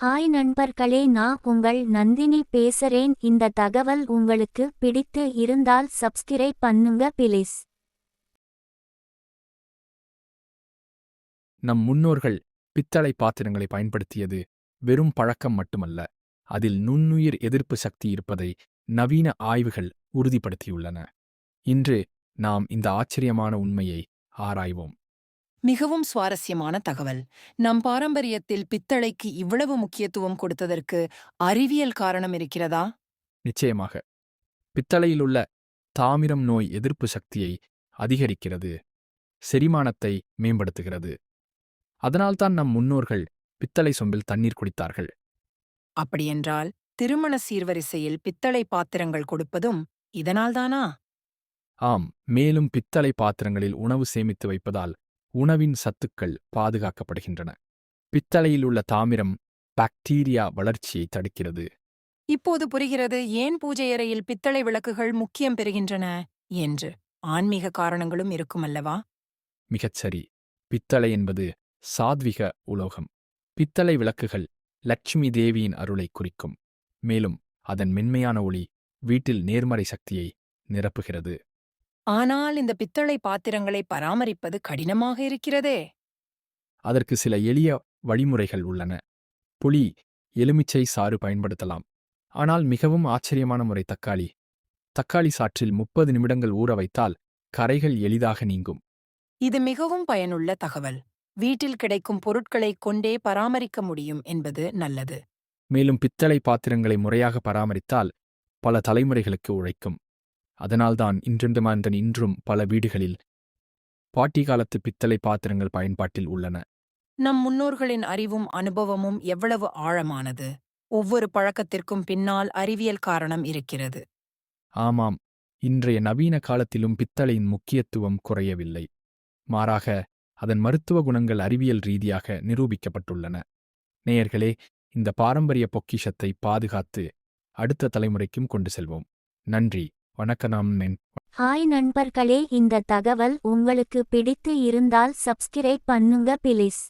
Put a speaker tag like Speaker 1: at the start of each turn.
Speaker 1: Hi நண்பர்களே, நான் உங்கள் நந்தினி பேசுறேன். இந்த தகவல் உங்களுக்கு பிடித்து இருந்தால் சப்ஸ்கிரைப் பண்ணுங்க பிளீஸ்.
Speaker 2: நம் முன்னோர்கள் பித்தளை பாத்திரங்களை பயன்படுத்தியது வெறும் பழக்கம் மட்டுமல்ல, அதில் நுண்ணுயிர் எதிர்ப்பு சக்தி இருப்பதை நவீன ஆய்வுகள் உறுதிப்படுத்தியுள்ளன. இன்று நாம் இந்த ஆச்சரியமான உண்மையை ஆராய்வோம்.
Speaker 3: மிகவும் சுவாரஸ்யமான தகவல். நம் பாரம்பரியத்தில் பித்தளைக்கு இவ்வளவு முக்கியத்துவம் கொடுத்ததற்கு அறிவியல் காரணம் இருக்கிறதா?
Speaker 2: நிச்சயமாக, பித்தளையிலுள்ள தாமிரம் நோய் எதிர்ப்பு சக்தியை அதிகரிக்கிறது, செரிமானத்தை மேம்படுத்துகிறது. அதனால்தான் நம் முன்னோர்கள் பித்தளை சொம்பில் தண்ணீர் குடித்தார்கள்.
Speaker 3: அப்படியென்றால் திருமண சீர்வரிசையில் பித்தளை பாத்திரங்கள் கொடுப்பதும் இதனால்தானா?
Speaker 2: ஆம், மேலும் பித்தளை பாத்திரங்களில் உணவு சேமித்து வைப்பதால் உணவின் சத்துக்கள் பாதுகாக்கப்படுகின்றன. பித்தளையில் உள்ள தாமிரம் பாக்டீரியா வளர்ச்சியை தடுக்கிறது.
Speaker 3: இப்போது புரிகிறது ஏன் பூஜையறையில் பித்தளை விளக்குகள் முக்கியம் பெறுகின்றன என்று. ஆன்மீக காரணங்களும் இருக்குமல்லவா?
Speaker 2: மிகச்சரி, பித்தளை என்பது சாத்விக உலோகம். பித்தளை விளக்குகள் லட்சுமி தேவியின் அருளை குறிக்கும். மேலும் அதன் மென்மையான ஒளி வீட்டில் நேர்மறை சக்தியை நிரப்புகிறது.
Speaker 3: ஆனால் இந்த பித்தளை பாத்திரங்களை பராமரிப்பது கடினமாக இருக்கிறதே.
Speaker 2: அதற்கு சில எளிய வழிமுறைகள் உள்ளன. புளி, எலுமிச்சை சாறு பயன்படுத்தலாம். ஆனால் மிகவும் ஆச்சரியமான முறை தக்காளி. தக்காளி சாற்றில் 30 நிமிடங்கள் ஊற வைத்தால் கரைகள் எளிதாக நீங்கும்.
Speaker 3: இது மிகவும் பயனுள்ள தகவல். வீட்டில் கிடைக்கும் பொருட்களைக் கொண்டே பராமரிக்க முடியும் என்பது நல்லது.
Speaker 2: மேலும் பித்தளை பாத்திரங்களை முறையாக பராமரித்தால் பல தலைமுறைகளுக்கு உழைக்கும். அதனால்தான் இன்றும் பல வீடுகளில் பாட்டி காலத்து பித்தளை பாத்திரங்கள் பயன்பாட்டில் உள்ளன.
Speaker 3: நம் முன்னோர்களின் அறிவும் அனுபவமும் எவ்வளவு ஆழமானது. ஒவ்வொரு பழக்கத்திற்கும் பின்னால் அறிவியல் காரணம் இருக்கிறது.
Speaker 2: ஆமாம், இன்றைய நவீன காலத்திலும் பித்தளையின் முக்கியத்துவம் குறையவில்லை. மாறாக அதன் மருத்துவ குணங்கள் அறிவியல் ரீதியாக நிரூபிக்கப்பட்டுள்ளன. நேயர்களே, இந்த பாரம்பரிய பொக்கிஷத்தை பாதுகாத்து அடுத்த தலைமுறைக்கும் கொண்டு செல்வோம். நன்றி, வணக்கம்.
Speaker 1: ஹாய் நண்பர்களே, இந்த தகவல் உங்களுக்கு பிடித்து இருந்தால் சப்ஸ்கிரைப் பண்ணுங்க பிளீஸ்.